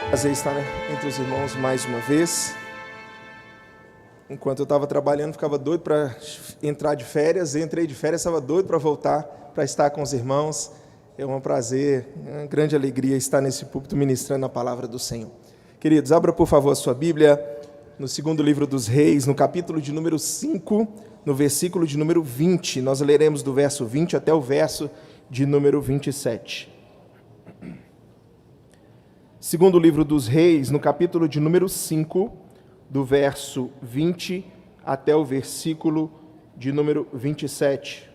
Prazer estar entre os irmãos mais uma vez. Enquanto eu estava trabalhando, ficava doido para entrar de férias. Entrei de férias, estava doido para voltar, para estar com os irmãos. É um prazer, uma grande alegria estar nesse púlpito ministrando a palavra do Senhor. Queridos, abra por favor a sua Bíblia no segundo livro dos Reis, no capítulo de número 5, no versículo de número 20. Nós leremos do verso 20 até o verso de número 27. Segundo livro dos Reis, no capítulo de número 5, do verso 20 até o versículo de número 27.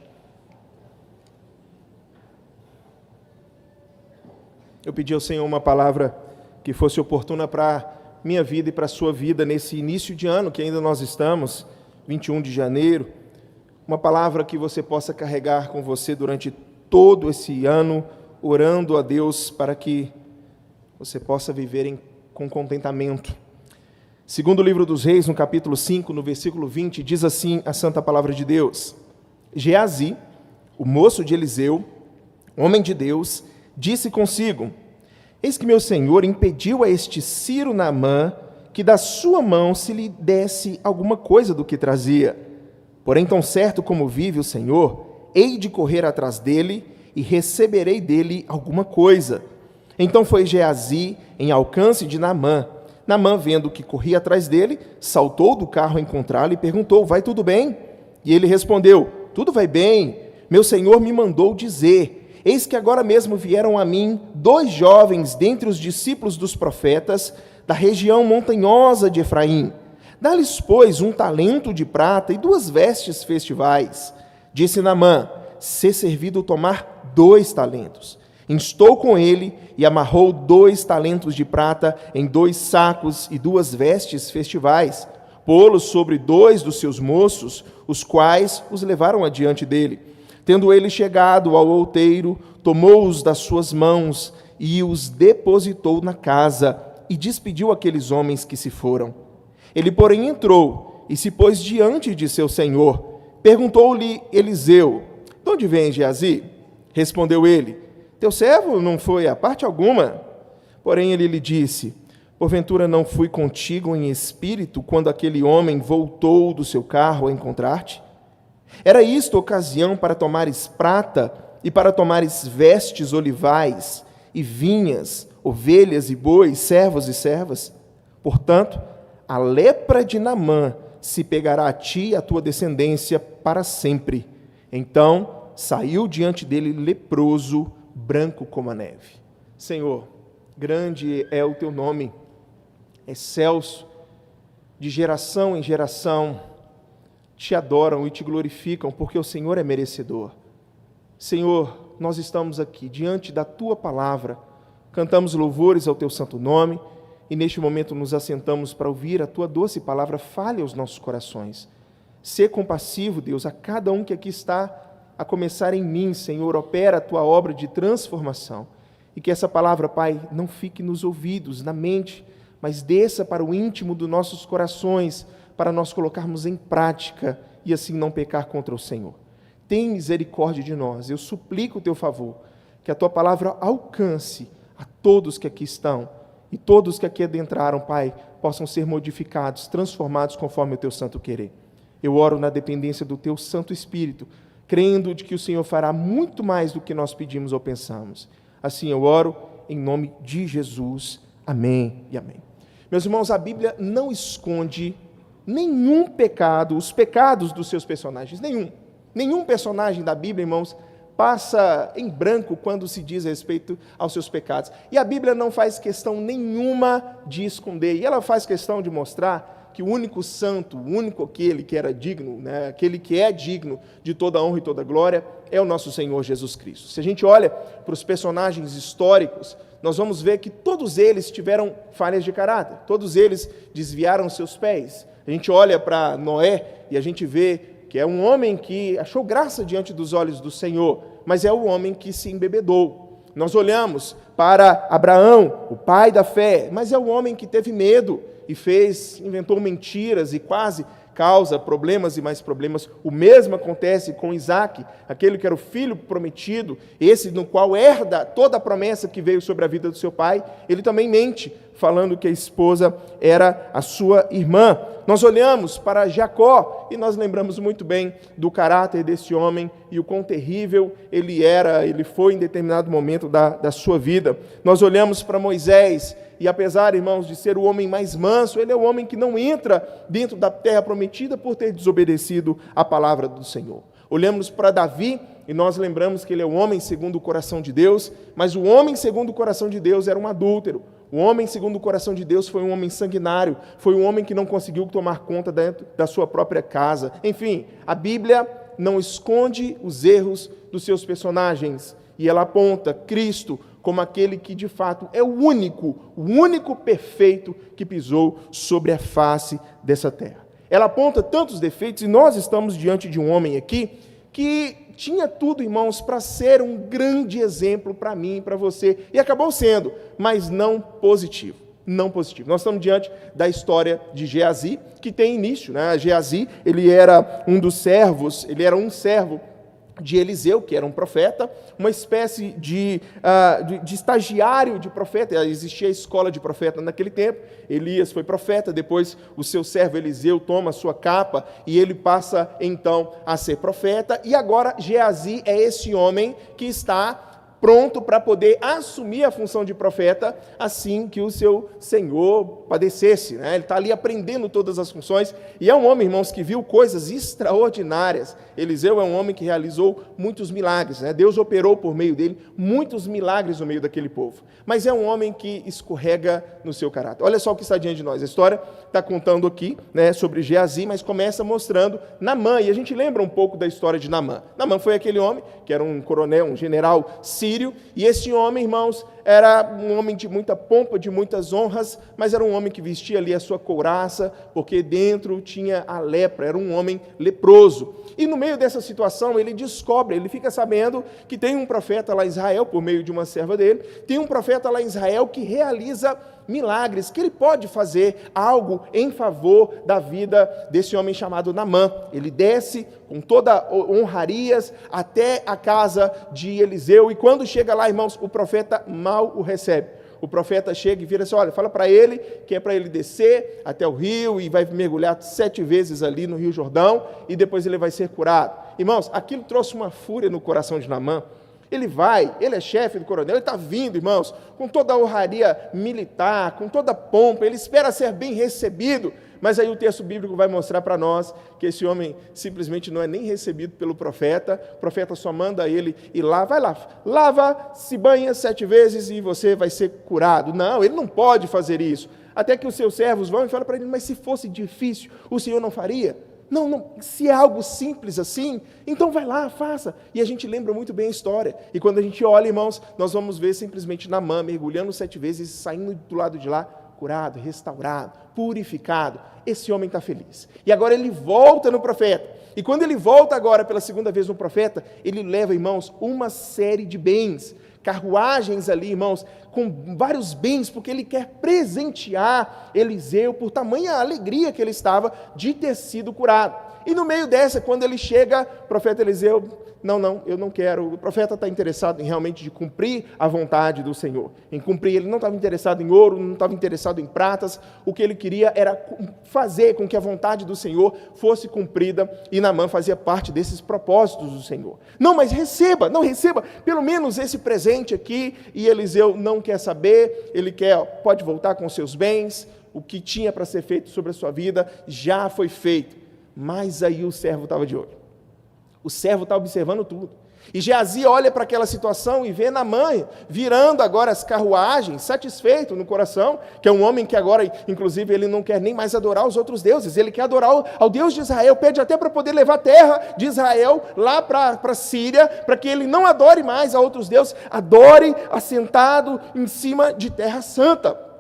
Eu pedi ao Senhor uma palavra que fosse oportuna para minha vida e para a sua vida nesse início de ano que ainda nós estamos, 21 de janeiro. Uma palavra que você possa carregar com você durante todo esse ano, orando a Deus para que você possa viver com contentamento. Segundo o livro dos Reis, no capítulo 5, no versículo 20, diz assim a santa palavra de Deus: Geazi, o moço de Eliseu, homem de Deus, disse consigo: eis que meu senhor impediu a este Ciro Naamã que da sua mão se lhe desse alguma coisa do que trazia. Porém, tão certo como vive o Senhor, hei de correr atrás dele e receberei dele alguma coisa. Então foi Geazi em alcance de Naamã. Naamã, vendo que corria atrás dele, saltou do carro a encontrá-lo e perguntou: vai tudo bem? E ele respondeu: tudo vai bem. Meu senhor me mandou dizer: eis que agora mesmo vieram a mim 2 jovens dentre os discípulos dos profetas da região montanhosa de Efraim. Dá-lhes, pois, 1 talento de prata e 2 vestes festivais. Disse Naamã: sê servido tomar 2 talentos. Instou com ele e amarrou 2 talentos de prata em 2 sacos e 2 vestes festivais, pô-los sobre 2 dos seus moços, os quais os levaram adiante dele. Tendo ele chegado ao outeiro, tomou-os das suas mãos e os depositou na casa e despediu aqueles homens que se foram. Ele, porém, entrou e se pôs diante de seu senhor. Perguntou-lhe Eliseu: de onde vem Geazi? Respondeu ele: teu servo não foi a parte alguma. Porém ele lhe disse: porventura não fui contigo em espírito quando aquele homem voltou do seu carro a encontrar-te? Era isto ocasião para tomares prata e para tomares vestes olivais e vinhas, ovelhas e bois, servos e servas? Portanto, a lepra de Naamã se pegará a ti e a tua descendência para sempre. Então saiu diante dele leproso, branco como a neve. Senhor, grande é o teu nome, excelso, de geração em geração, te adoram e te glorificam, porque o Senhor é merecedor. Senhor, nós estamos aqui diante da tua palavra, cantamos louvores ao teu santo nome, e neste momento nos assentamos para ouvir a tua doce palavra. Fale aos nossos corações. Sê compassivo, Deus, a cada um que aqui está, a começar em mim, Senhor. Opera a tua obra de transformação, e que essa palavra, Pai, não fique nos ouvidos, na mente, mas desça para o íntimo dos nossos corações, para nós colocarmos em prática e assim não pecar contra o Senhor. Tem misericórdia de nós, eu suplico o teu favor, que a tua palavra alcance a todos que aqui estão, e todos que aqui adentraram, Pai, possam ser modificados, transformados conforme o teu santo querer. Eu oro na dependência do teu Santo Espírito, crendo de que o Senhor fará muito mais do que nós pedimos ou pensamos. Assim eu oro em nome de Jesus. Amém e amém. Meus irmãos, a Bíblia não esconde nenhum pecado, os pecados dos seus personagens, nenhum personagem da Bíblia, irmãos, passa em branco quando se diz a respeito aos seus pecados. E a Bíblia não faz questão nenhuma de esconder, e ela faz questão de mostrar que o único santo, o único aquele que era digno, aquele que é digno de toda honra e toda glória, é o nosso Senhor Jesus Cristo. Se a gente olha para os personagens históricos, nós vamos ver que todos eles tiveram falhas de caráter, todos eles desviaram seus pés. A gente olha para Noé e a gente vê que é um homem que achou graça diante dos olhos do Senhor, mas é o homem que se embebedou. Nós olhamos para Abraão, o pai da fé, mas é o homem que teve medo e inventou mentiras e quase causa problemas e mais problemas. O mesmo acontece com Isaac, aquele que era o filho prometido, esse no qual herda toda a promessa que veio sobre a vida do seu pai. Ele também mente, falando que a esposa era a sua irmã. Nós olhamos para Jacó e nós lembramos muito bem do caráter desse homem e o quão terrível ele foi em determinado momento da sua vida. Nós olhamos para Moisés e, apesar, irmãos, de ser o homem mais manso, ele é o homem que não entra dentro da terra prometida por ter desobedecido a palavra do Senhor. Olhamos para Davi e nós lembramos que ele é o homem segundo o coração de Deus, mas o homem segundo o coração de Deus era um adúltero. O homem segundo o coração de Deus foi um homem sanguinário, foi um homem que não conseguiu tomar conta dentro da sua própria casa. Enfim, a Bíblia não esconde os erros dos seus personagens e ela aponta Cristo como aquele que de fato é o único perfeito que pisou sobre a face dessa terra. Ela aponta tantos defeitos e nós estamos diante de um homem aqui que tinha tudo, irmãos, para ser um grande exemplo para mim e para você, e acabou sendo, mas não positivo. Não positivo. Nós estamos diante da história de Geazi, que tem início, né? Geazi, ele era um servo de Eliseu, que era um profeta, uma espécie de estagiário de profeta. Existia a escola de profeta naquele tempo. Elias foi profeta, depois o seu servo Eliseu toma a sua capa e ele passa então a ser profeta, e agora Geazi é esse homem que está pronto para poder assumir a função de profeta assim que o seu senhor padecesse, né? Ele está ali aprendendo todas as funções, e é um homem, irmãos, que viu coisas extraordinárias. Eliseu é um homem que realizou muitos milagres, né? Deus operou por meio dele muitos milagres no meio daquele povo, mas é um homem que escorrega no seu caráter. Olha só o que está diante de nós. A história está contando aqui, né, sobre Geazi, mas começa mostrando Naamã, e a gente lembra um pouco da história de Naamã. Naamã foi aquele homem que era um coronel, um general sírio, e esse homem, irmãos, era um homem de muita pompa, de muitas honras, mas era um homem que vestia ali a sua couraça, porque dentro tinha a lepra, era um homem leproso. E no meio dessa situação, ele fica sabendo que tem um profeta lá em Israel, por meio de uma serva dele, tem um profeta lá em Israel que realiza milagres, que ele pode fazer algo em favor da vida desse homem chamado Naamã. Ele desce com toda honrarias até a casa de Eliseu, e quando chega lá, irmãos, o profeta mal o recebe. O profeta chega e vira assim: olha, fala para ele que é para ele descer até o rio e vai mergulhar 7 vezes ali no Rio Jordão e depois ele vai ser curado. Irmãos, aquilo trouxe uma fúria no coração de Naamã. Ele é chefe do coronel, ele está vindo, irmãos, com toda a honraria militar, com toda a pompa, ele espera ser bem recebido, mas aí o texto bíblico vai mostrar para nós que esse homem simplesmente não é nem recebido pelo profeta, o profeta só manda ele ir lá, vai lá, lava, se banha 7 vezes e você vai ser curado. Não, ele não pode fazer isso, até que os seus servos vão e falam para ele: mas se fosse difícil, o Senhor não faria? Não, se é algo simples assim, então vai lá, faça. E a gente lembra muito bem a história. E quando a gente olha, irmãos, nós vamos ver simplesmente Naamã mergulhando 7 vezes e saindo do lado de lá, curado, restaurado, purificado. Esse homem está feliz. E agora ele volta no profeta. E quando ele volta agora pela segunda vez no profeta, ele leva, irmãos, uma série de bens, carruagens ali, irmãos, com vários bens, porque ele quer presentear Eliseu por tamanha alegria que ele estava de ter sido curado. E no meio dessa, quando ele chega, o profeta Eliseu: não, eu não quero. O profeta está interessado em realmente de cumprir a vontade do Senhor, em cumprir. Ele não estava interessado em ouro, não estava interessado em pratas. O que ele queria era fazer com que a vontade do Senhor fosse cumprida, e Naamã fazia parte desses propósitos do Senhor. Não, mas receba pelo menos esse presente aqui. E Eliseu não quer saber, ele pode voltar com seus bens, o que tinha para ser feito sobre a sua vida já foi feito. Mas aí o servo estava de olho. O servo está observando tudo. E Geazi olha para aquela situação e vê Naamã virando agora as carruagens, satisfeito no coração, que é um homem que agora, inclusive, ele não quer nem mais adorar os outros deuses, ele quer adorar ao Deus de Israel, pede até para poder levar a terra de Israel lá para a Síria, para que ele não adore mais a outros deuses, adore assentado em cima de terra santa,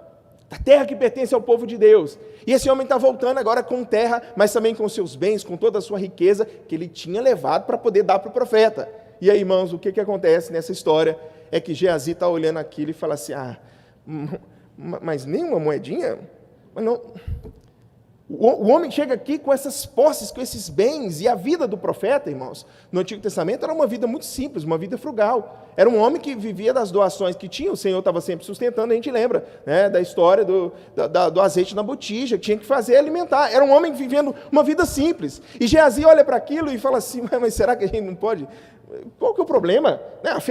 a terra que pertence ao povo de Deus. E esse homem está voltando agora com terra, mas também com seus bens, com toda a sua riqueza, que ele tinha levado para poder dar para o profeta. E aí, irmãos, o que acontece nessa história é que Geazi está olhando aquilo e fala assim: mas nem uma moedinha? O homem chega aqui com essas posses, com esses bens, e a vida do profeta, irmãos, no Antigo Testamento era uma vida muito simples, uma vida frugal. Era um homem que vivia das doações que tinha, o Senhor estava sempre sustentando, a gente lembra, né, da história do azeite na botija, que tinha que fazer alimentar. Era um homem vivendo uma vida simples. E Geazi olha para aquilo e fala assim, mas será que a gente não pode... Qual que é o problema?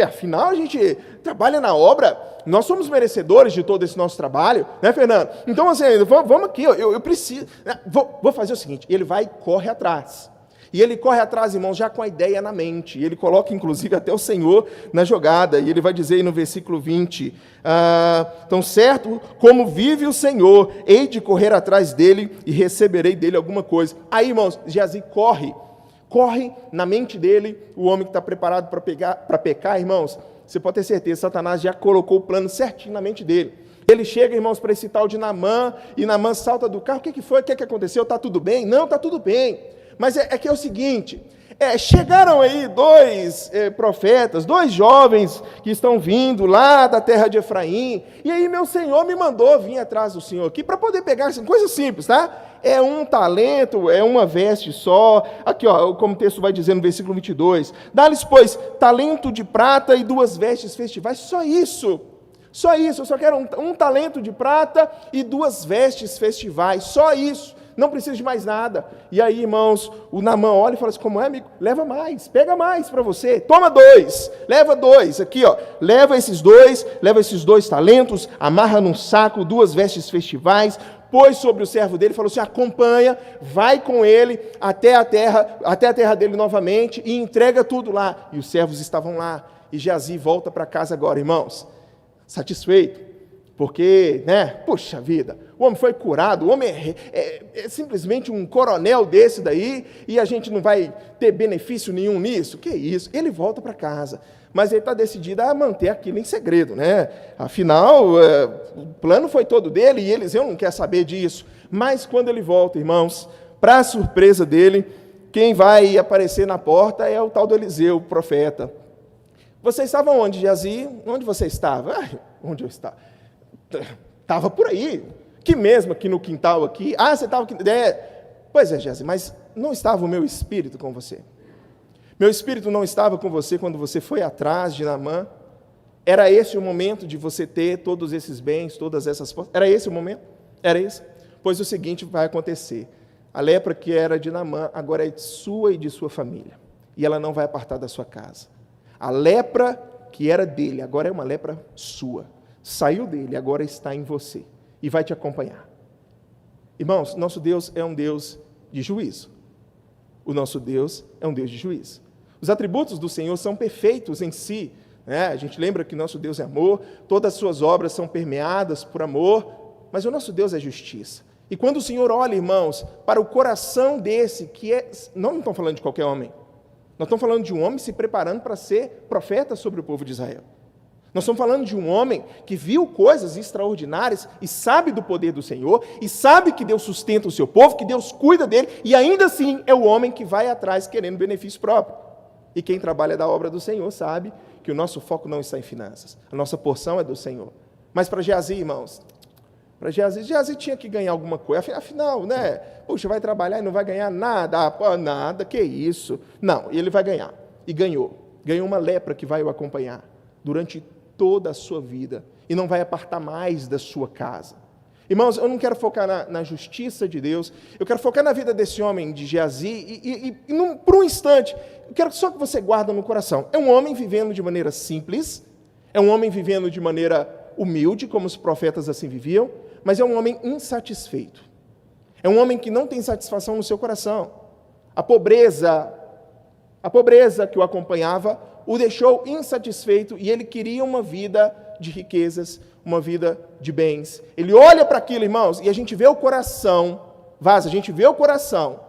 Afinal, a gente trabalha na obra, nós somos merecedores de todo esse nosso trabalho, né, Fernando? Então, assim, vamos aqui, eu preciso, vou fazer o seguinte, ele vai e corre atrás. E ele corre atrás, irmãos, já com a ideia na mente. E ele coloca, inclusive, até o Senhor na jogada. E ele vai dizer aí no versículo 20, tão certo como vive o Senhor, hei de correr atrás dele e receberei dele alguma coisa. Aí, irmãos, Geazi corre na mente dele, o homem que está preparado para pecar, irmãos, você pode ter certeza, Satanás já colocou o plano certinho na mente dele. Ele chega, irmãos, para esse tal de Naamã, e Naamã salta do carro, o que foi? O que aconteceu? Está tudo bem? Não, está tudo bem. Mas é que é o seguinte, chegaram aí dois profetas, dois jovens que estão vindo lá da terra de Efraim, e aí meu Senhor me mandou vir atrás do Senhor aqui para poder pegar, assim, coisa simples, tá? É um talento, é uma veste só. Aqui, ó, como o texto vai dizer no versículo 22. Dá-lhes, pois, talento de prata e 2 vestes festivais. Só isso. Eu só quero um talento de prata e 2 vestes festivais. Só isso. Não preciso de mais nada. E aí, irmãos, o Naamã olha e fala assim, como é, amigo? Leva mais, pega mais para você. Toma 2, leva 2. Aqui, ó, leva esses 2 talentos, amarra num saco 2 vestes festivais, pôs sobre o servo dele, falou assim, acompanha, vai com ele até a terra dele novamente e entrega tudo lá. E os servos estavam lá. E Geazi volta para casa agora, irmãos, satisfeito, porque, puxa vida, o homem foi curado, o homem é simplesmente um coronel desse daí, e a gente não vai ter benefício nenhum nisso. Que isso? Ele volta para casa. Mas ele está decidido a manter aquilo em segredo, né? Afinal, o plano foi todo dele e Eliseu não quer saber disso. Mas quando ele volta, irmãos, para a surpresa dele, quem vai aparecer na porta é o tal do Eliseu, o profeta. Você estava onde, Geazi? Onde você estava? Onde eu estava? Estava por aí, que mesmo aqui no quintal aqui. Você estava aqui. Pois é, Geazi, mas não estava o meu espírito com você? Meu espírito não estava com você quando você foi atrás de Naamã? Era esse o momento de você ter todos esses bens, todas essas forças? Era esse o momento? Era esse? Pois o seguinte vai acontecer. A lepra que era de Naamã agora é sua e de sua família. E ela não vai apartar da sua casa. A lepra que era dele agora é uma lepra sua. Saiu dele, agora está em você. E vai te acompanhar. Irmãos, nosso Deus é um Deus de juízo. O nosso Deus é um Deus de juízo. Os atributos do Senhor são perfeitos em si. A gente lembra que nosso Deus é amor, todas as suas obras são permeadas por amor, mas o nosso Deus é justiça. E quando o Senhor olha, irmãos, para o coração desse, não estamos falando de qualquer homem, nós estamos falando de um homem se preparando para ser profeta sobre o povo de Israel. Nós estamos falando de um homem que viu coisas extraordinárias e sabe do poder do Senhor, e sabe que Deus sustenta o seu povo, que Deus cuida dele, e ainda assim é o homem que vai atrás querendo benefício próprio. E quem trabalha da obra do Senhor sabe que o nosso foco não está em finanças, a nossa porção é do Senhor. Mas para Geazi, irmãos, Geazi tinha que ganhar alguma coisa, afinal, puxa, vai trabalhar e não vai ganhar nada, nada, que isso? Não, ele vai ganhar, e ganhou uma lepra que vai o acompanhar durante toda a sua vida, e não vai apartar mais da sua casa. Irmãos, eu não quero focar na justiça de Deus, eu quero focar na vida desse homem de Geazi, por um instante, eu quero só que você guarde no coração. É um homem vivendo de maneira simples, é um homem vivendo de maneira humilde, como os profetas assim viviam, mas é um homem insatisfeito. É um homem que não tem satisfação no seu coração. A pobreza que o acompanhava o deixou insatisfeito e ele queria uma vida de riquezas, uma vida de bens. Ele olha para aquilo, irmãos, e a gente vê o coração, a gente vê o coração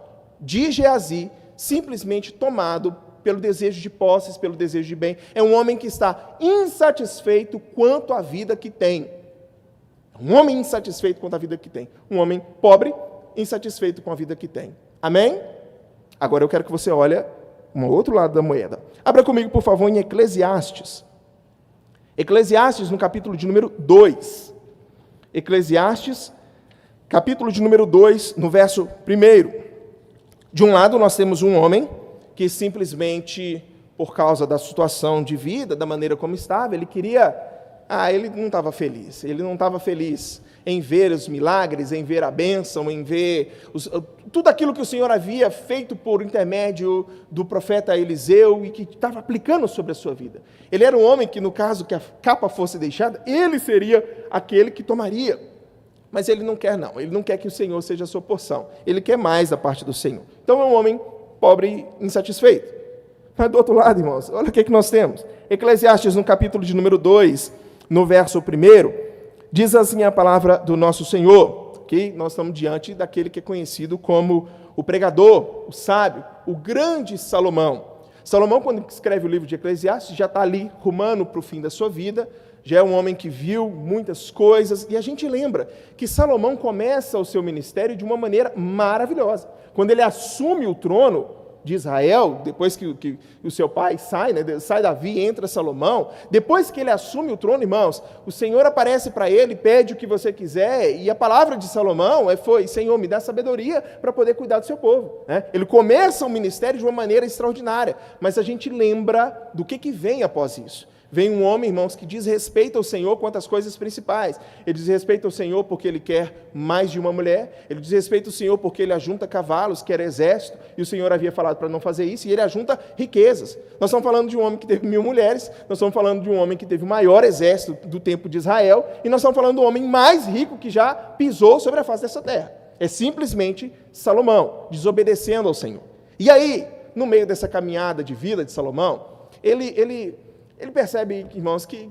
de Geazi simplesmente tomado pelo desejo de posses, pelo desejo de bem. É um homem que está insatisfeito quanto à vida que tem. Um homem insatisfeito quanto à vida que tem. Um homem pobre, insatisfeito com a vida que tem. Amém? Agora eu quero que você olhe um outro lado da moeda. Abra comigo, por favor, em Eclesiastes. Eclesiastes, no capítulo de número 2. Eclesiastes, capítulo de número 2, no verso 1. De um lado, nós temos um homem que simplesmente, por causa da situação de vida, da maneira como estava, ele não estava feliz. Ele não estava feliz em ver os milagres, em ver a bênção, em ver tudo aquilo que o Senhor havia feito por intermédio do profeta Eliseu e que estava aplicando sobre a sua vida. Ele era um homem que, no caso que a capa fosse deixada, ele seria aquele que tomaria. Mas ele não quer, não. Ele não quer que o Senhor seja a sua porção. Ele quer mais da parte do Senhor. Então é um homem pobre e insatisfeito. Mas do outro lado, irmãos, olha o que nós temos. Eclesiastes, no capítulo de número 2, no verso 1, diz assim a palavra do nosso Senhor, que nós estamos diante daquele que é conhecido como o pregador, o sábio, o grande Salomão. Salomão, quando escreve o livro de Eclesiastes, já está ali rumando para o fim da sua vida, já é um homem que viu muitas coisas, e a gente lembra que Salomão começa o seu ministério de uma maneira maravilhosa. Quando ele assume o trono de Israel, depois que o seu pai sai, né, sai Davi, entra Salomão, depois que ele assume o trono, irmãos, o Senhor aparece para ele, pede o que você quiser, e a palavra de Salomão foi: Senhor, me dá sabedoria para poder cuidar do seu povo. Ele começa o ministério de uma maneira extraordinária, mas a gente lembra do que vem após isso. Vem um homem, irmãos, que diz respeito ao Senhor quanto às coisas principais. Ele diz respeito ao Senhor porque ele quer mais de uma mulher. Ele diz respeito ao Senhor porque ele ajunta cavalos, quer exército, e o Senhor havia falado para não fazer isso, e ele ajunta riquezas. Nós estamos falando de um homem que teve 1000 mulheres, nós estamos falando de um homem que teve o maior exército do tempo de Israel, e nós estamos falando do homem mais rico que já pisou sobre a face dessa terra. É simplesmente Salomão, desobedecendo ao Senhor. E aí, no meio dessa caminhada de vida de Salomão, ele percebe, irmãos, que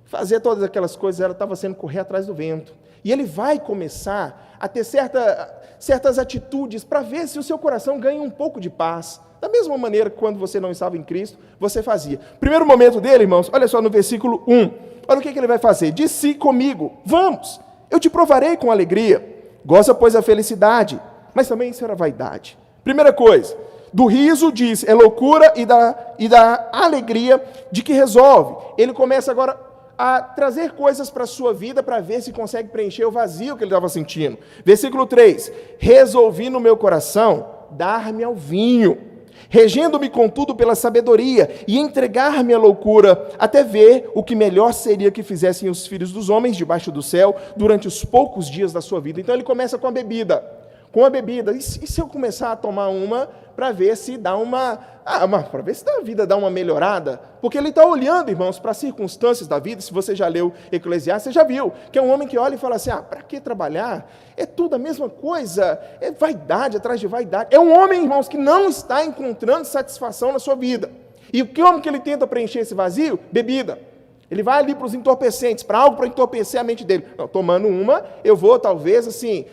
fazer todas aquelas coisas estava sendo correr atrás do vento. E ele vai começar a ter certas atitudes para ver se o seu coração ganha um pouco de paz. Da mesma maneira que quando você não estava em Cristo, você fazia. Primeiro momento dele, irmãos, olha só no versículo 1. Olha o que ele vai fazer. Disse comigo: vamos, eu te provarei com alegria. Goza, pois, a felicidade. Mas também isso era vaidade. Primeira coisa, do riso, diz, é loucura, e da alegria de que resolve. Ele começa agora a trazer coisas para a sua vida para ver se consegue preencher o vazio que ele estava sentindo. Versículo 3, resolvi no meu coração dar-me ao vinho, regendo-me contudo pela sabedoria, e entregar-me à loucura, até ver o que melhor seria que fizessem os filhos dos homens debaixo do céu, durante os poucos dias da sua vida. Então ele começa com a bebida. E se eu começar a tomar uma para ver se dá para ver se a vida dá uma melhorada? Porque ele está olhando, irmãos, para as circunstâncias da vida. Se você já leu Eclesiastes, você já viu que é um homem que olha e fala assim: para que trabalhar? É tudo a mesma coisa, é vaidade atrás de vaidade. É um homem, irmãos, que não está encontrando satisfação na sua vida. E como que ele tenta preencher esse vazio? Bebida. Ele vai ali para os entorpecentes, para algo para entorpecer a mente dele. Não, tomando uma, eu vou talvez assim,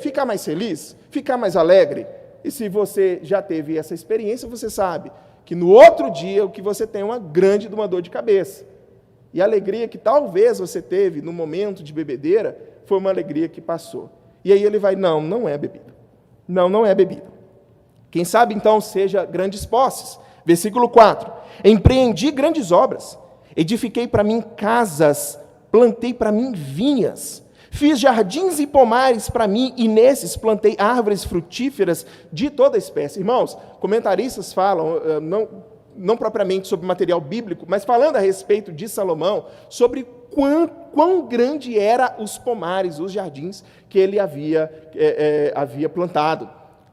ficar mais feliz, ficar mais alegre. E se você já teve essa experiência, você sabe que no outro dia o que você tem é uma grande dor de cabeça. E a alegria que talvez você teve no momento de bebedeira foi uma alegria que passou. E aí ele vai: não é bebida. Não é bebida. Quem sabe então seja grandes posses. Versículo 4. Empreendi grandes obras. Edifiquei para mim casas, plantei para mim vinhas, fiz jardins e pomares para mim, e nesses plantei árvores frutíferas de toda espécie. Irmãos, comentaristas falam, não propriamente sobre material bíblico, mas falando a respeito de Salomão, sobre quão grande eram os pomares, os jardins que ele havia plantado.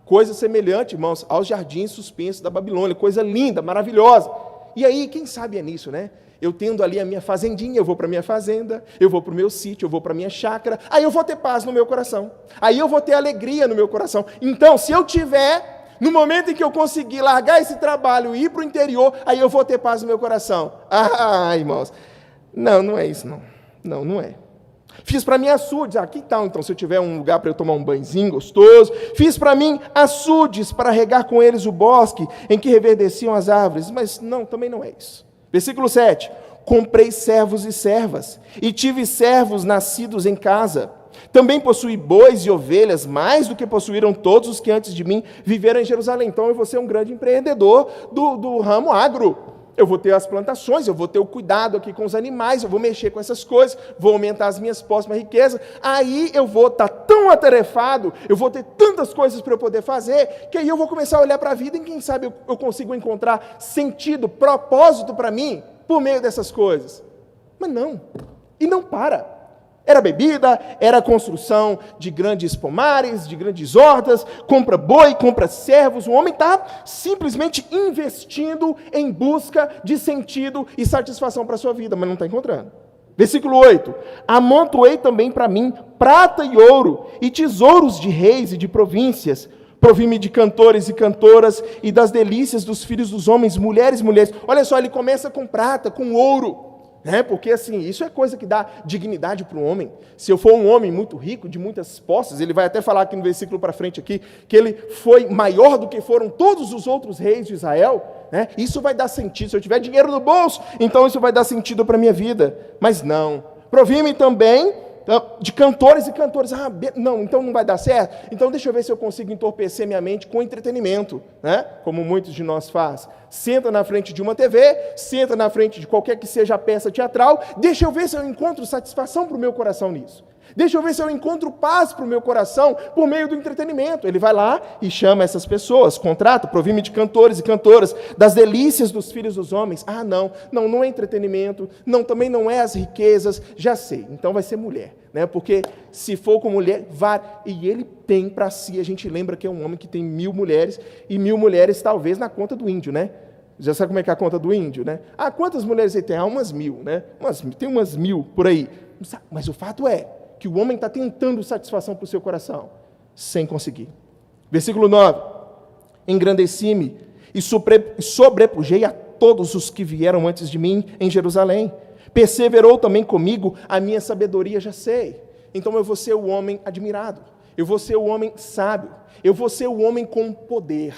Coisa semelhante, irmãos, aos jardins suspensos da Babilônia, coisa linda, maravilhosa. E aí, quem sabe é nisso, né? Eu tendo ali a minha fazendinha, eu vou para a minha fazenda, eu vou para o meu sítio, eu vou para a minha chácara, aí eu vou ter paz no meu coração, aí eu vou ter alegria no meu coração. Então, se eu tiver, no momento em que eu conseguir largar esse trabalho e ir para o interior, aí eu vou ter paz no meu coração. Irmãos, não é isso, não é. Fiz para mim açudes, que tal então, se eu tiver um lugar para eu tomar um banhozinho gostoso. Fiz para mim açudes para regar com eles o bosque em que reverdeciam as árvores, mas também não é isso. Versículo 7, comprei servos e servas, e tive servos nascidos em casa. Também possuí bois e ovelhas, mais do que possuíram todos os que antes de mim viveram em Jerusalém. Então eu vou ser um grande empreendedor do ramo agro. eu vou ter as plantações, eu vou ter o cuidado aqui com os animais, eu vou mexer com essas coisas, vou aumentar as minhas posses, minha riqueza, aí eu vou estar tão atarefado, eu vou ter tantas coisas para eu poder fazer, que aí eu vou começar a olhar para a vida e quem sabe eu consigo encontrar sentido, propósito para mim, por meio dessas coisas. Mas não, e não para. Era bebida, era construção de grandes pomares, de grandes hortas, compra boi, compra servos. O homem está simplesmente investindo em busca de sentido e satisfação para a sua vida, mas não está encontrando. Versículo 8: amontoei também para mim prata e ouro, e tesouros de reis e de províncias. Provi-me de cantores e cantoras, e das delícias dos filhos dos homens, mulheres e mulheres. Olha só, ele começa com prata, com ouro. Porque assim, isso é coisa que dá dignidade para o homem. Se eu for um homem muito rico, de muitas posses, ele vai até falar aqui no versículo para frente aqui, que ele foi maior do que foram todos os outros reis de Israel, isso vai dar sentido. Se eu tiver dinheiro no bolso, então isso vai dar sentido para a minha vida. Mas não. Provi-me também de cantores e cantoras. Não, então não vai dar certo? Então deixa eu ver se eu consigo entorpecer minha mente com entretenimento, como muitos de nós faz. Senta na frente de uma TV, senta na frente de qualquer que seja a peça teatral, deixa eu ver se eu encontro satisfação para o meu coração nisso. Deixa eu ver se eu encontro paz para o meu coração por meio do entretenimento. Ele vai lá e chama essas pessoas, contrata, provi-me de cantores e cantoras, das delícias dos filhos dos homens. Não é entretenimento, também não é as riquezas, já sei, então vai ser mulher, porque se for com mulher, e ele tem para si, a gente lembra que é um homem que tem 1000 mulheres, e 1000 mulheres talvez na conta do índio, Já sabe como é que é a conta do índio, quantas mulheres ele tem? Umas 1000, Tem umas 1000 por aí. Mas o fato é que o homem está tentando satisfação para o seu coração, sem conseguir. Versículo 9: engrandeci-me e sobrepujei a todos os que vieram antes de mim em Jerusalém. Perseverou também comigo a minha sabedoria, já sei. Então eu vou ser o homem admirado, eu vou ser o homem sábio, eu vou ser o homem com poder.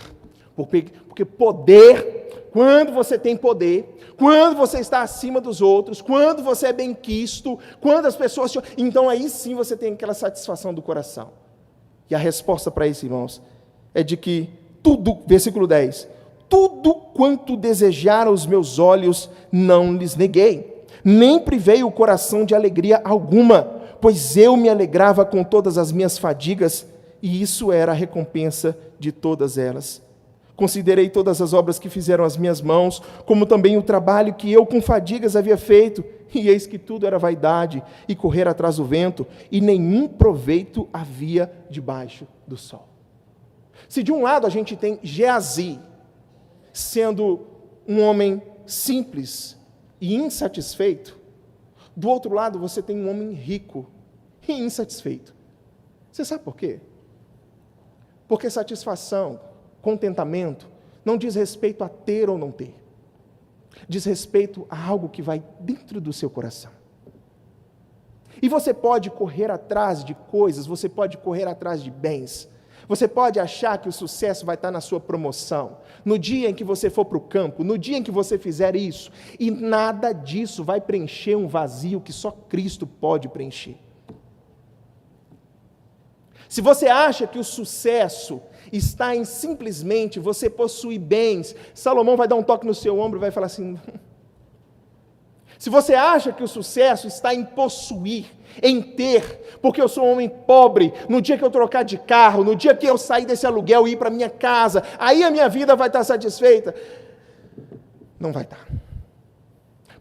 Porque poder, quando você tem poder, quando você está acima dos outros, quando você é bem-quisto, quando as pessoas então aí sim você tem aquela satisfação do coração. E a resposta para isso, irmãos, é de que tudo, versículo 10, tudo quanto desejaram os meus olhos, não lhes neguei, nem privei o coração de alegria alguma, pois eu me alegrava com todas as minhas fadigas, e isso era a recompensa de todas elas. Considerei todas as obras que fizeram as minhas mãos, como também o trabalho que eu com fadigas havia feito, e eis que tudo era vaidade e correr atrás do vento, e nenhum proveito havia debaixo do sol. Se de um lado a gente tem Geazi, sendo um homem simples e insatisfeito, do outro lado você tem um homem rico e insatisfeito. Você sabe por quê? Porque satisfação, contentamento, não diz respeito a ter ou não ter. Diz respeito a algo que vai dentro do seu coração. E você pode correr atrás de coisas, você pode correr atrás de bens. Você pode achar que o sucesso vai estar na sua promoção, no dia em que você for para o campo, no dia em que você fizer isso. E nada disso vai preencher um vazio que só Cristo pode preencher. Se você acha que o sucesso está em simplesmente você possuir bens, Salomão vai dar um toque no seu ombro e vai falar assim, se você acha que o sucesso está em possuir, em ter, porque eu sou um homem pobre, no dia que eu trocar de carro, no dia que eu sair desse aluguel e ir para minha casa, aí a minha vida vai estar satisfeita, não vai estar.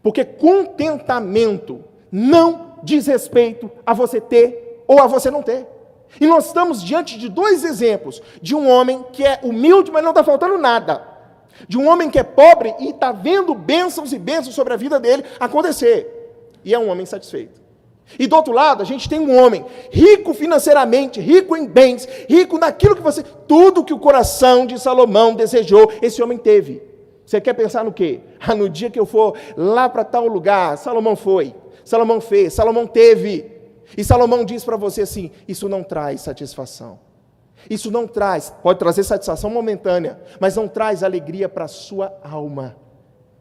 Porque contentamento não diz respeito a você ter ou a você não ter. E nós estamos diante de dois exemplos, de um homem que é humilde, mas não está faltando nada, de um homem que é pobre e está vendo bênçãos e bênçãos sobre a vida dele acontecer, e é um homem satisfeito. E do outro lado, a gente tem um homem rico financeiramente, rico em bens, rico naquilo que tudo que o coração de Salomão desejou, esse homem teve. Você quer pensar no quê? No dia que eu for lá para tal lugar, Salomão foi, Salomão fez, Salomão teve. E Salomão diz para você assim, isso não traz satisfação. Isso não traz, pode trazer satisfação momentânea, mas não traz alegria para a sua alma.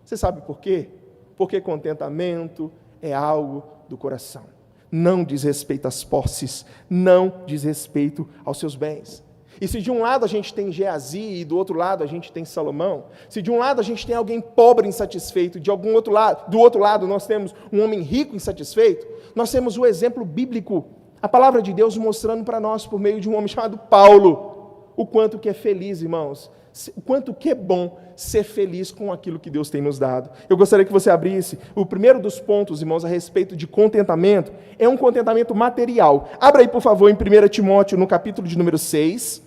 Você sabe por quê? Porque contentamento é algo do coração. Não diz respeito às posses, não diz respeito aos seus bens. E se de um lado a gente tem Geazi e do outro lado a gente tem Salomão, se de um lado a gente tem alguém pobre insatisfeito, do outro lado nós temos um homem rico insatisfeito, nós temos o exemplo bíblico, a palavra de Deus mostrando para nós por meio de um homem chamado Paulo, o quanto que é feliz, irmãos, o quanto que é bom ser feliz com aquilo que Deus tem nos dado. Eu gostaria que você abrisse o primeiro dos pontos, irmãos, a respeito de contentamento, é um contentamento material. Abra aí, por favor, em 1 Timóteo, no capítulo de número 6,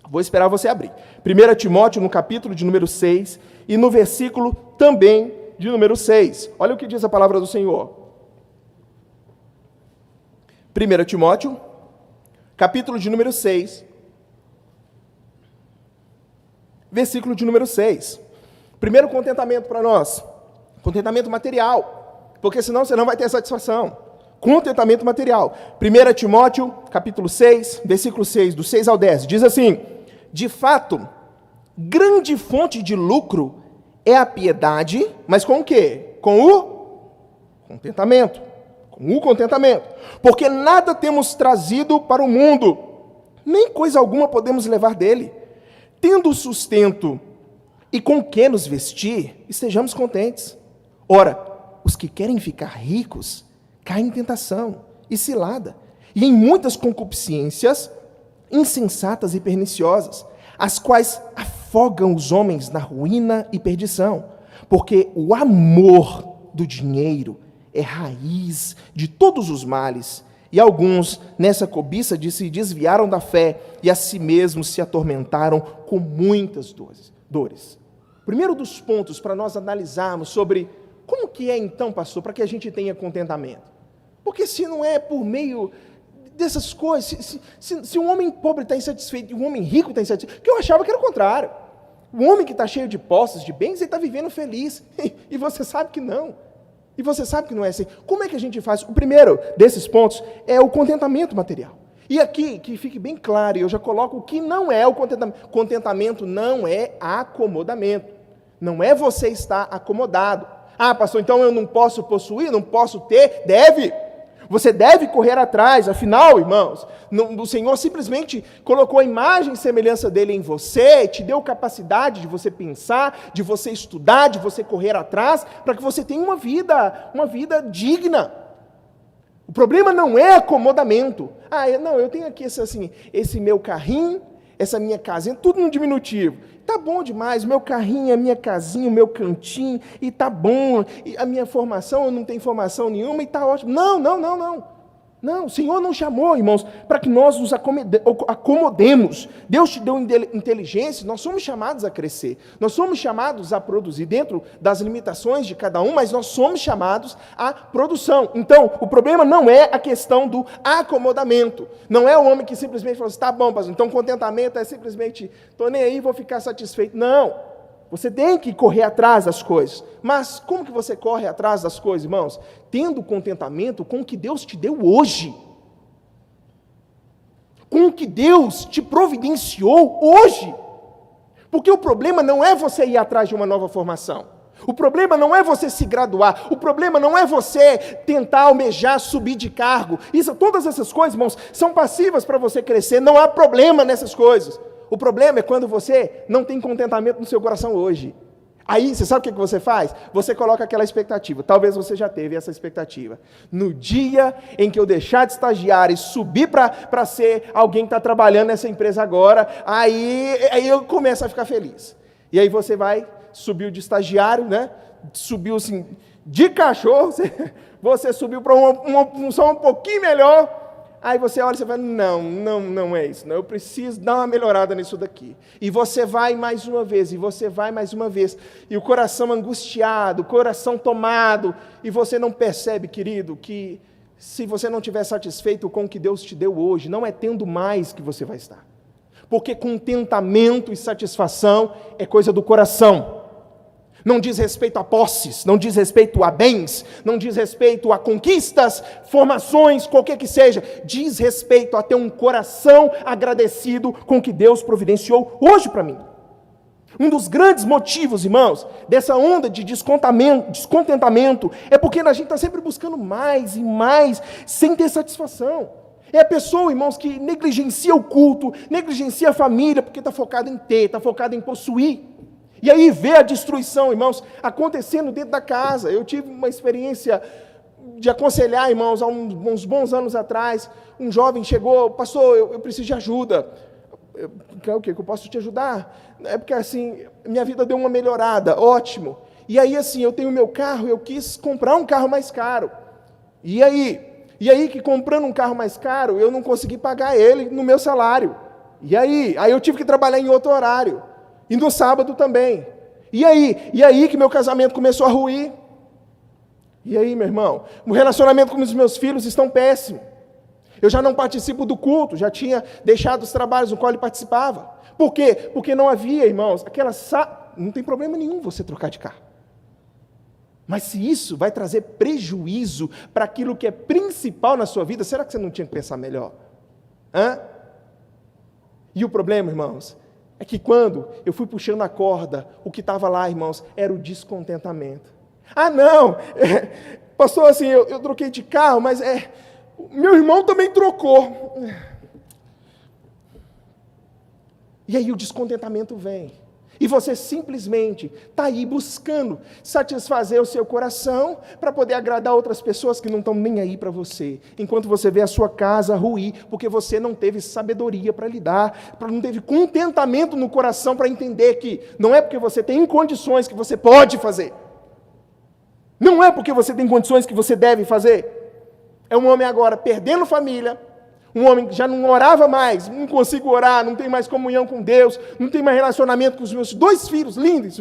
vou esperar você abrir. 1 Timóteo, no capítulo de número 6, e no versículo também de número 6. Olha o que diz a palavra do Senhor. 1 Timóteo, capítulo de número 6, versículo de número 6. Primeiro contentamento para nós, contentamento material, porque senão você não vai ter satisfação. Contentamento material. 1 Timóteo, capítulo 6, versículo 6, do 6 ao 10, diz assim: de fato, grande fonte de lucro é a piedade, mas com o quê? Com o contentamento. Com o contentamento. Porque nada temos trazido para o mundo, nem coisa alguma podemos levar dele. Tendo sustento e com que nos vestir, estejamos contentes. Ora, os que querem ficar ricos caem em tentação e cilada, e em muitas concupiscências insensatas e perniciosas, as quais afogam os homens na ruína e perdição, porque o amor do dinheiro é raiz de todos os males, e alguns, nessa cobiça, se desviaram da fé e a si mesmos se atormentaram com muitas dores. Primeiro dos pontos para nós analisarmos sobre como que é então, pastor, para que a gente tenha contentamento. Porque se não é por meio dessas coisas, se um homem pobre está insatisfeito e um homem rico está insatisfeito, que eu achava que era o contrário. O homem que está cheio de posses, de bens, ele está vivendo feliz. E você sabe que não. E você sabe que não é assim. Como é que a gente faz? O primeiro desses pontos é o contentamento material. E aqui, que fique bem claro, eu já coloco o que não é o contentamento. Contentamento não é acomodamento. Não é você estar acomodado. Ah, pastor, então eu não posso possuir, não posso ter? Deve. Você deve correr atrás, afinal, irmãos, o Senhor simplesmente colocou a imagem e semelhança dele em você, te deu capacidade de você pensar, de você estudar, de você correr atrás, para que você tenha uma vida digna. O problema não é acomodamento. Eu tenho aqui esse meu carrinho, essa minha casinha, tudo no diminutivo. Tá bom demais, meu carrinho, a minha casinha, o meu cantinho, e tá bom, e a minha formação, eu não tenho formação nenhuma, e tá ótimo. Não. Não, o Senhor não chamou, irmãos, para que nós nos acomodemos. Deus te deu inteligência, nós somos chamados a crescer, nós somos chamados a produzir dentro das limitações de cada um, mas nós somos chamados à produção. Então, o problema não é a questão do acomodamento, não é o homem que simplesmente fala assim, tá bom, pastor, então contentamento é simplesmente, estou nem aí, vou ficar satisfeito. Não. Você tem que correr atrás das coisas. Mas como que você corre atrás das coisas, irmãos? Tendo contentamento com o que Deus te deu hoje. Com o que Deus te providenciou hoje. Porque o problema não é você ir atrás de uma nova formação. O problema não é você se graduar. O problema não é você tentar almejar subir de cargo. Todas essas coisas, irmãos, são passivas para você crescer. Não há problema nessas coisas. O problema é quando você não tem contentamento no seu coração hoje. Aí, você sabe o que você faz? Você coloca aquela expectativa. Talvez você já teve essa expectativa. No dia em que eu deixar de estagiar e subir para ser alguém que está trabalhando nessa empresa agora, aí eu começo a ficar feliz. E aí você vai, subiu de estagiário, né? Subiu assim, de cachorro, você subiu para uma função um pouquinho melhor. Aí você olha e você fala, não é isso, não, eu preciso dar uma melhorada nisso daqui. E você vai mais uma vez, e o coração angustiado, o coração tomado, e você não percebe, querido, que se você não estiver satisfeito com o que Deus te deu hoje, não é tendo mais que você vai estar. Porque contentamento e satisfação é coisa do coração. Não diz respeito a posses, não diz respeito a bens, não diz respeito a conquistas, formações, qualquer que seja. Diz respeito a ter um coração agradecido com o que Deus providenciou hoje para mim. Um dos grandes motivos, irmãos, dessa onda de descontentamento é porque a gente está sempre buscando mais e mais, sem ter satisfação. É a pessoa, irmãos, que negligencia o culto, negligencia a família, porque está focado em ter, está focado em possuir. E aí vê a destruição, irmãos, acontecendo dentro da casa. Eu tive uma experiência de aconselhar, irmãos, há uns bons anos atrás. Um jovem chegou: pastor, eu preciso de ajuda. O que eu posso te ajudar? É porque, assim, minha vida deu uma melhorada, ótimo. E aí, assim, eu tenho meu carro, eu quis comprar um carro mais caro. E aí que comprando um carro mais caro, eu não consegui pagar ele no meu salário. E aí eu tive que trabalhar em outro horário. E no sábado também. E aí que meu casamento começou a ruir. E aí, meu irmão, o relacionamento com os meus filhos estão péssimo. Eu já não participo do culto, já tinha deixado os trabalhos no qual ele participava. Por quê? Porque não havia, irmãos, não tem problema nenhum você trocar de carro. Mas se isso vai trazer prejuízo para aquilo que é principal na sua vida, será que você não tinha que pensar melhor? E o problema, irmãos, é que quando eu fui puxando a corda, o que estava lá, irmãos, era o descontentamento. Não, pastor, assim, eu troquei de carro, mas meu irmão também trocou. E aí o descontentamento vem. E você simplesmente está aí buscando satisfazer o seu coração para poder agradar outras pessoas que não estão nem aí para você. Enquanto você vê a sua casa ruir, porque você não teve sabedoria para lidar, não teve contentamento no coração para entender que não é porque você tem condições que você pode fazer. Não é porque você tem condições que você deve fazer. É um homem agora perdendo família, um homem que já não orava mais, não consigo orar, não tem mais comunhão com Deus, não tem mais relacionamento com os meus 2 filhos, lindos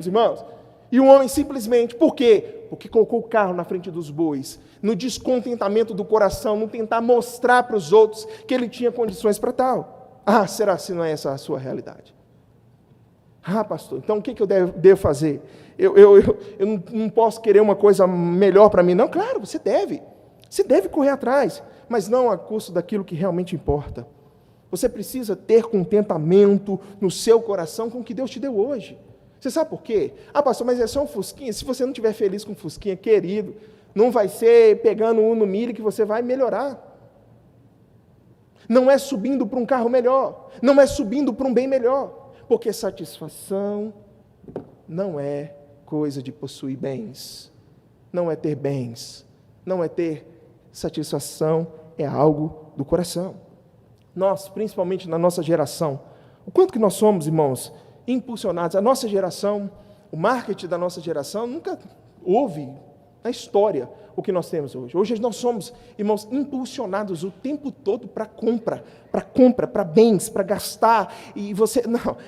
irmãos. E um homem simplesmente, por quê? Porque colocou o carro na frente dos bois, no descontentamento do coração, não tentar mostrar para os outros que ele tinha condições para tal. Será que não é essa a sua realidade? Pastor, então o que eu devo fazer? Eu não posso querer uma coisa melhor para mim, não? Claro, você deve correr atrás, mas não a custo daquilo que realmente importa. Você precisa ter contentamento no seu coração com o que Deus te deu hoje. Você sabe por quê? Pastor, mas é só um fusquinha. Se você não estiver feliz com o fusquinha, querido, não vai ser pegando um no milho que você vai melhorar. Não é subindo para um carro melhor, não é subindo para um bem melhor, porque satisfação não é coisa de possuir bens, não é ter bens, não é ter satisfação, é algo do coração. Nós, principalmente na nossa geração, o quanto que nós somos, irmãos, impulsionados. A nossa geração, o marketing da nossa geração, nunca houve na história o que nós temos hoje. Hoje nós somos, irmãos, impulsionados o tempo todo para compra, para bens, para gastar. E você,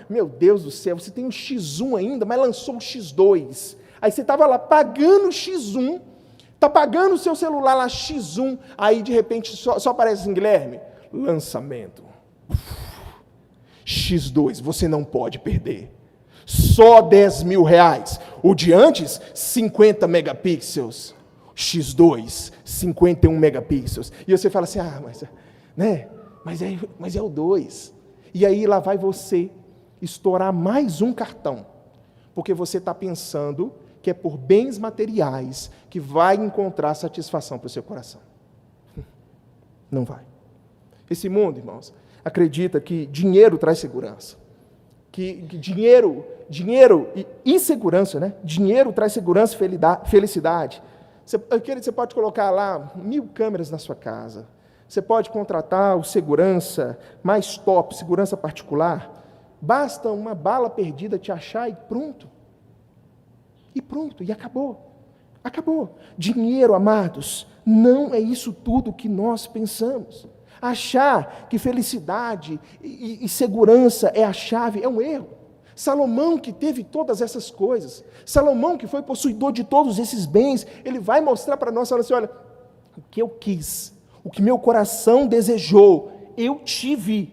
meu Deus do céu, você tem um X1 ainda, mas lançou o X2. Aí você estava lá pagando o X1, está pagando o seu celular lá X1, aí de repente só aparece assim, Guilherme, lançamento. X2, você não pode perder. Só R$10.000. O de antes, 50 megapixels. X2, 51 megapixels. E você fala assim, mas é o 2. E aí lá vai você estourar mais um cartão. Porque você está pensando que é por bens materiais que vai encontrar satisfação para o seu coração. Não vai. Esse mundo, irmãos, acredita que dinheiro traz segurança. Que dinheiro e insegurança, né? Dinheiro traz segurança e felicidade. Você pode colocar lá 1000 câmeras na sua casa. Você pode contratar o segurança mais top, segurança particular. Basta uma bala perdida te achar e pronto. E acabou. Acabou. Dinheiro, amados, não é isso tudo que nós pensamos. Achar que felicidade e segurança é a chave é um erro. Salomão, que teve todas essas coisas, Salomão, que foi possuidor de todos esses bens, ele vai mostrar para nós, assim, olha, o que eu quis, o que meu coração desejou, eu tive.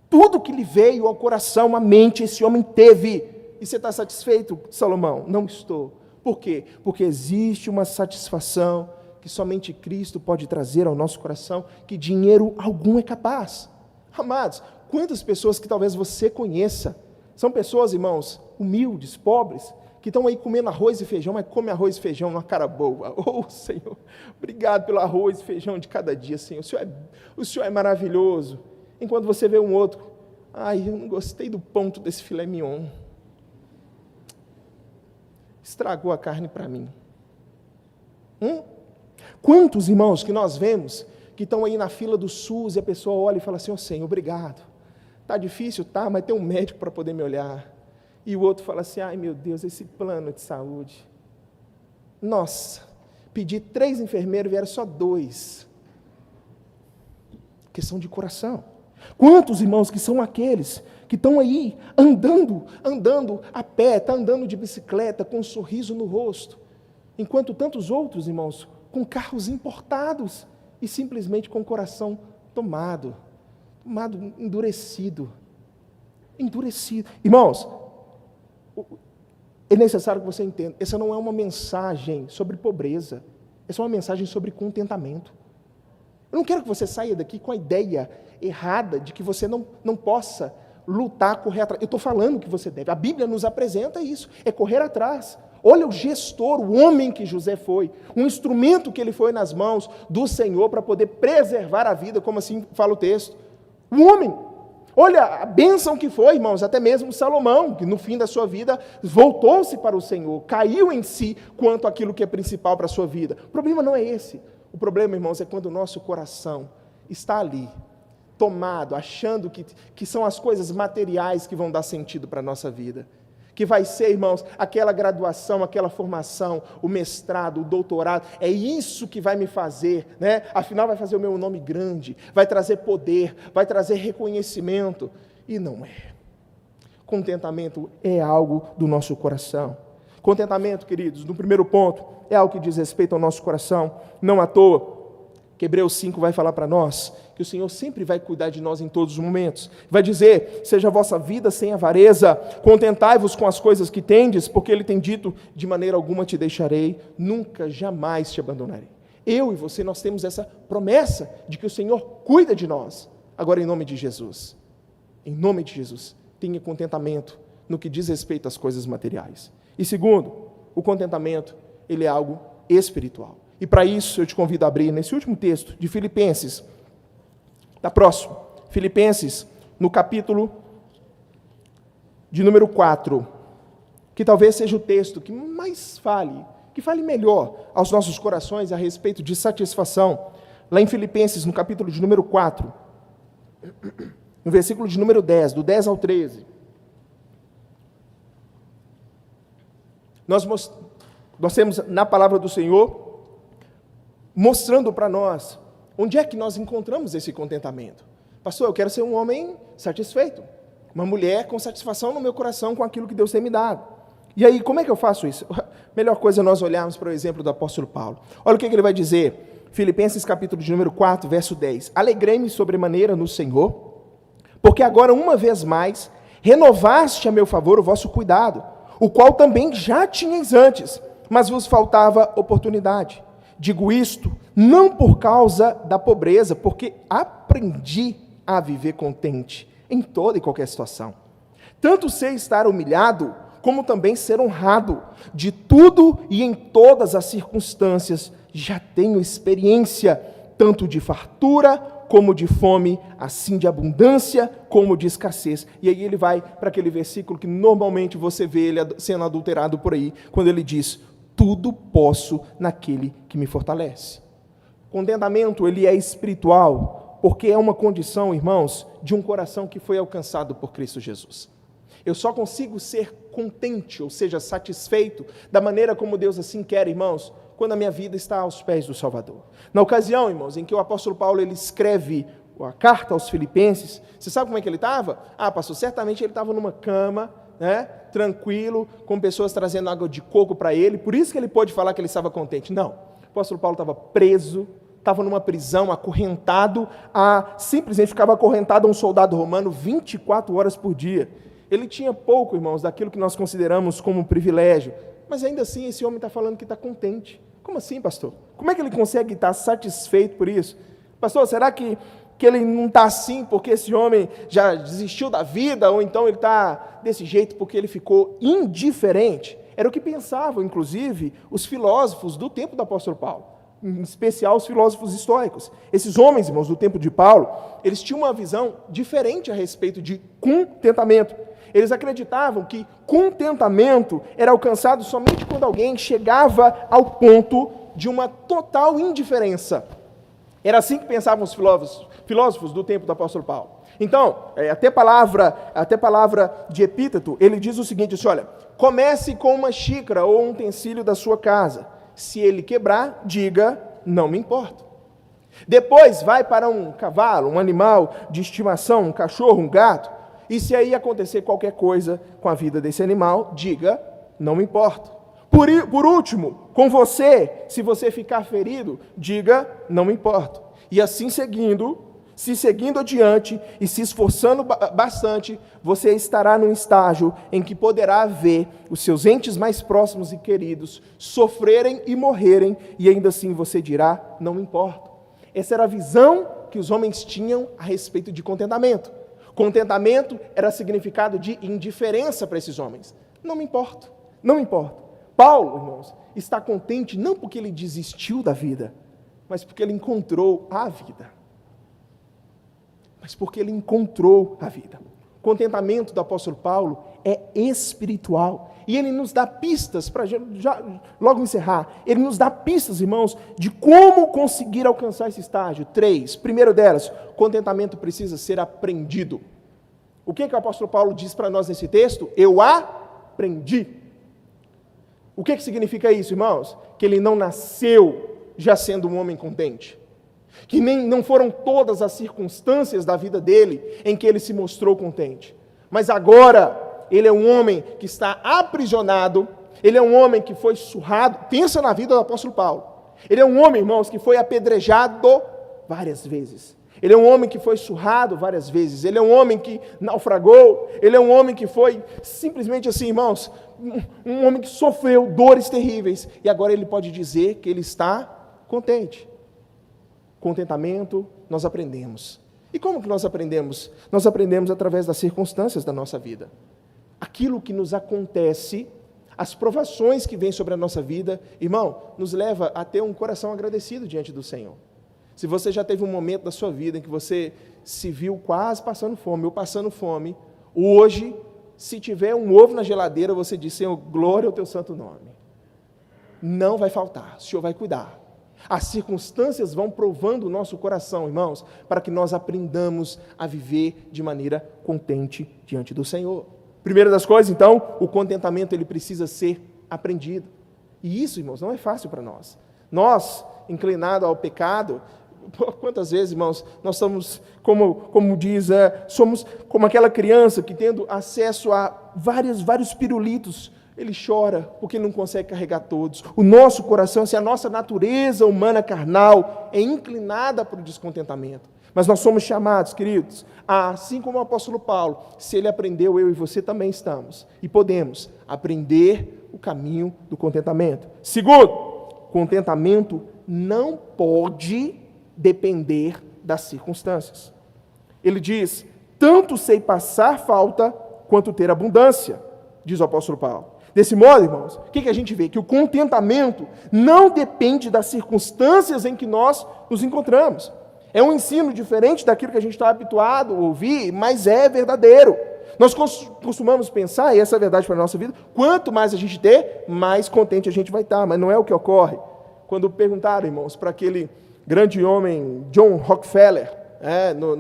Tudo que lhe veio ao coração, à mente, esse homem teve. E você está satisfeito, Salomão? Não estou. Por quê? Porque existe uma satisfação que somente Cristo pode trazer ao nosso coração, que dinheiro algum é capaz. Amados, quantas pessoas que talvez você conheça, são pessoas, irmãos, humildes, pobres, que estão aí comendo arroz e feijão, mas come arroz e feijão numa cara boa. Oh, Senhor, obrigado pelo arroz e feijão de cada dia, Senhor. O Senhor é maravilhoso. Enquanto você vê um outro, ai, eu não gostei do ponto desse filé mignon. Estragou a carne para mim. Quantos irmãos que nós vemos que estão aí na fila do SUS e a pessoa olha e fala assim, Senhor, obrigado. Está difícil, tá, mas tem um médico para poder me olhar. E o outro fala assim, ai meu Deus, esse plano de saúde. Nossa, pedi 3 enfermeiros, vieram só 2. Questão de coração. Quantos irmãos que são aqueles que estão aí andando a pé, está andando de bicicleta, com um sorriso no rosto, enquanto tantos outros irmãos, com carros importados, e simplesmente com o coração tomado, endurecido. Irmãos, é necessário que você entenda, essa não é uma mensagem sobre pobreza, essa é uma mensagem sobre contentamento. Eu não quero que você saia daqui com a ideia errada de que você não possa lutar, correr atrás. Eu estou falando que você deve, a Bíblia nos apresenta isso, é correr atrás. Olha o gestor, o homem que José foi, um instrumento que ele foi nas mãos do Senhor para poder preservar a vida, como assim fala o texto. O homem, olha a bênção que foi, irmãos, até mesmo Salomão, que no fim da sua vida voltou-se para o Senhor, caiu em si quanto àquilo que é principal para a sua vida. O problema não é esse, o problema, irmãos, é quando o nosso coração está ali, tomado, achando que são as coisas materiais que vão dar sentido para a nossa vida. Que vai ser, irmãos, aquela graduação, aquela formação, o mestrado, o doutorado, é isso que vai me fazer, né? Afinal vai fazer o meu nome grande, vai trazer poder, vai trazer reconhecimento, e não é. Contentamento é algo do nosso coração. Contentamento, queridos, no primeiro ponto, é algo que diz respeito ao nosso coração, não à toa. Que Hebreus 5 vai falar para nós, que o Senhor sempre vai cuidar de nós em todos os momentos. Vai dizer, seja a vossa vida sem avareza, contentai-vos com as coisas que tendes, porque Ele tem dito, de maneira alguma te deixarei, nunca, jamais te abandonarei. Eu e você, nós temos essa promessa de que o Senhor cuida de nós. Agora, em nome de Jesus, tenha contentamento no que diz respeito às coisas materiais. E segundo, o contentamento, ele é algo espiritual. E para isso eu te convido a abrir nesse último texto de Filipenses, está próximo, Filipenses, no capítulo de número 4, que talvez seja o texto que mais fale, que fale melhor aos nossos corações a respeito de satisfação. Lá em Filipenses, no capítulo de número 4, no versículo de número 10, do 10 ao 13, nós temos na palavra do Senhor, mostrando para nós onde é que nós encontramos esse contentamento. Pastor, eu quero ser um homem satisfeito, uma mulher com satisfação no meu coração com aquilo que Deus tem me dado. E aí, como é que eu faço isso? Melhor coisa é nós olharmos para o exemplo do apóstolo Paulo. Olha o que ele vai dizer, Filipenses capítulo de número 4, verso 10. Alegrei-me sobremaneira no Senhor, porque agora uma vez mais renovaste a meu favor o vosso cuidado, o qual também já tinhais antes, mas vos faltava oportunidade. Digo isto não por causa da pobreza, porque aprendi a viver contente em toda e qualquer situação. Tanto sei estar humilhado, como também ser honrado. De tudo e em todas as circunstâncias já tenho experiência, tanto de fartura como de fome, assim de abundância como de escassez. E aí ele vai para aquele versículo que normalmente você vê ele sendo adulterado por aí, quando ele diz: tudo posso naquele que me fortalece. Contentamento, ele é espiritual, porque é uma condição, irmãos, de um coração que foi alcançado por Cristo Jesus. Eu só consigo ser contente, ou seja, satisfeito, da maneira como Deus assim quer, irmãos, quando a minha vida está aos pés do Salvador. Na ocasião, irmãos, em que o apóstolo Paulo ele escreve a carta aos Filipenses, você sabe como é que ele estava? Pastor, certamente ele estava numa cama, né, tranquilo, com pessoas trazendo água de coco para ele, por isso que ele pôde falar que ele estava contente. Não, o apóstolo Paulo estava preso, estava numa prisão, acorrentado, simplesmente ficava acorrentado a um soldado romano 24 horas por dia. Ele tinha pouco, irmãos, daquilo que nós consideramos como um privilégio, mas ainda assim esse homem está falando que está contente. Como assim, pastor? Como é que ele consegue estar satisfeito por isso? Pastor, será que ele não está assim porque esse homem já desistiu da vida, ou então ele está desse jeito porque ele ficou indiferente? Era o que pensavam, inclusive, os filósofos do tempo do apóstolo Paulo, em especial os filósofos estoicos. Esses homens, irmãos, do tempo de Paulo, eles tinham uma visão diferente a respeito de contentamento. Eles acreditavam que contentamento era alcançado somente quando alguém chegava ao ponto de uma total indiferença. Era assim que pensavam os filósofos do tempo do apóstolo Paulo. Então, até palavra de Epíteto, ele diz o seguinte, assim, olha, comece com uma xícara ou um utensílio da sua casa. Se ele quebrar, diga, não me importo. Depois vai para um cavalo, um animal de estimação, um cachorro, um gato, e se aí acontecer qualquer coisa com a vida desse animal, diga, não me importo. Por último, com você, se você ficar ferido, diga, não me importo. E assim seguindo adiante e se esforçando bastante, você estará num estágio em que poderá ver os seus entes mais próximos e queridos sofrerem e morrerem, e ainda assim você dirá, não me importa. Essa era a visão que os homens tinham a respeito de contentamento. Contentamento era significado de indiferença para esses homens. Não me importo, não me importa. Paulo, irmãos, está contente não porque ele desistiu da vida, mas porque ele encontrou a vida. Mas porque ele encontrou a vida. O contentamento do apóstolo Paulo é espiritual. E ele nos dá pistas, para já logo encerrar, ele nos dá pistas, irmãos, de como conseguir alcançar esse estágio. 3. Primeiro delas, contentamento precisa ser aprendido. O que o apóstolo Paulo diz para nós nesse texto? Eu aprendi. O que significa isso, irmãos? Que ele não nasceu já sendo um homem contente. Que não foram todas as circunstâncias da vida dele em que ele se mostrou contente. Mas agora, ele é um homem que está aprisionado, ele é um homem que foi surrado. Pensa na vida do apóstolo Paulo. Ele é um homem, irmãos, que foi apedrejado várias vezes. Ele é um homem que foi surrado várias vezes. Ele é um homem que naufragou. Ele é um homem que foi simplesmente assim, irmãos, um homem que sofreu dores terríveis. E agora ele pode dizer que ele está contente. Contentamento, nós aprendemos. E como que nós aprendemos? Nós aprendemos através das circunstâncias da nossa vida. Aquilo que nos acontece, as provações que vêm sobre a nossa vida, irmão, nos leva a ter um coração agradecido diante do Senhor. Se você já teve um momento da sua vida em que você se viu quase passando fome, ou passando fome, hoje, se tiver um ovo na geladeira, você diz, Senhor, glória ao teu santo nome. Não vai faltar, o Senhor vai cuidar. As circunstâncias vão provando o nosso coração, irmãos, para que nós aprendamos a viver de maneira contente diante do Senhor. Primeira das coisas, então, o contentamento ele precisa ser aprendido. E isso, irmãos, não é fácil para nós. Nós, inclinados ao pecado, quantas vezes, irmãos, nós somos, somos como aquela criança que tendo acesso a vários pirulitos, ele chora porque não consegue carregar todos. O nosso coração, a nossa natureza humana carnal é inclinada para o descontentamento. Mas nós somos chamados, queridos, assim como o apóstolo Paulo, se ele aprendeu, eu e você também estamos. E podemos aprender o caminho do contentamento. Segundo, contentamento não pode depender das circunstâncias. Ele diz, tanto sei passar falta, quanto ter abundância, diz o apóstolo Paulo. Desse modo, irmãos, o que a gente vê? Que o contentamento não depende das circunstâncias em que nós nos encontramos. É um ensino diferente daquilo que a gente está habituado a ouvir, mas é verdadeiro. Nós costumamos pensar, e essa é a verdade para a nossa vida, quanto mais a gente ter, mais contente a gente vai estar, mas não é o que ocorre. Quando perguntaram, irmãos, para aquele grande homem, John Rockefeller,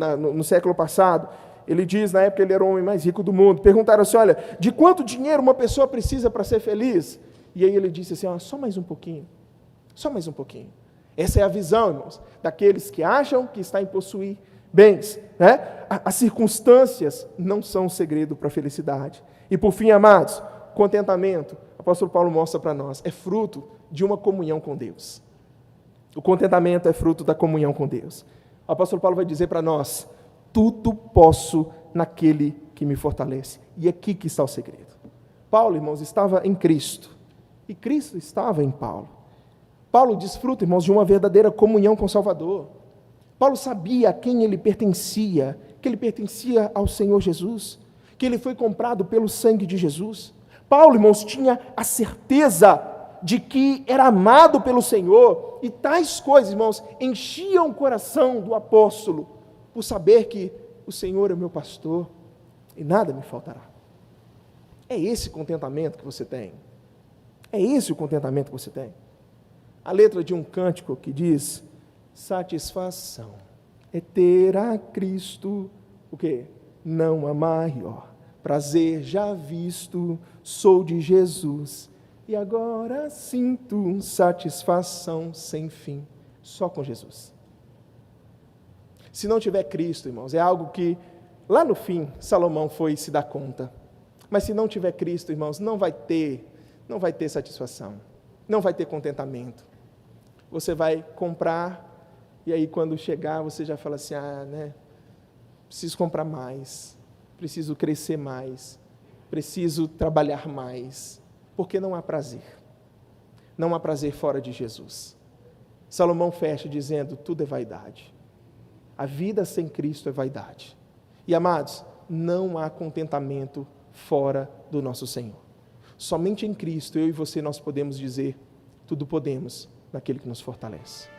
no século passado, ele diz, na época ele era o homem mais rico do mundo, perguntaram assim, olha, de quanto dinheiro uma pessoa precisa para ser feliz? E aí ele disse assim, só mais um pouquinho, só mais um pouquinho. Essa é a visão, irmãos, daqueles que acham que está em possuir bens. Né? As circunstâncias não são um segredo para a felicidade. E por fim, amados, contentamento, o apóstolo Paulo mostra para nós, é fruto de uma comunhão com Deus. O contentamento é fruto da comunhão com Deus. O apóstolo Paulo vai dizer para nós, tudo posso naquele que me fortalece. E aqui que está o segredo. Paulo, irmãos, estava em Cristo. E Cristo estava em Paulo. Paulo desfruta, irmãos, de uma verdadeira comunhão com o Salvador. Paulo sabia a quem ele pertencia, que ele pertencia ao Senhor Jesus, que ele foi comprado pelo sangue de Jesus. Paulo, irmãos, tinha a certeza de que era amado pelo Senhor, e tais coisas, irmãos, enchiam o coração do apóstolo, por saber que o Senhor é meu pastor, e nada me faltará. É esse contentamento que você tem. É esse o contentamento que você tem. A letra de um cântico que diz: satisfação é ter a Cristo, o quê? Não há maior prazer já visto, sou de Jesus, e agora sinto satisfação sem fim, só com Jesus. Se não tiver Cristo, irmãos, é algo que lá no fim Salomão foi se dar conta. Mas se não tiver Cristo, irmãos, não vai ter satisfação, não vai ter contentamento. Você vai comprar, e aí quando chegar você já fala assim, preciso comprar mais, preciso crescer mais, preciso trabalhar mais, porque não há prazer. Não há prazer fora de Jesus. Salomão fecha dizendo, tudo é vaidade. A vida sem Cristo é vaidade. E amados, não há contentamento fora do nosso Senhor. Somente em Cristo, eu e você, nós podemos dizer, tudo podemos naquele que nos fortalece.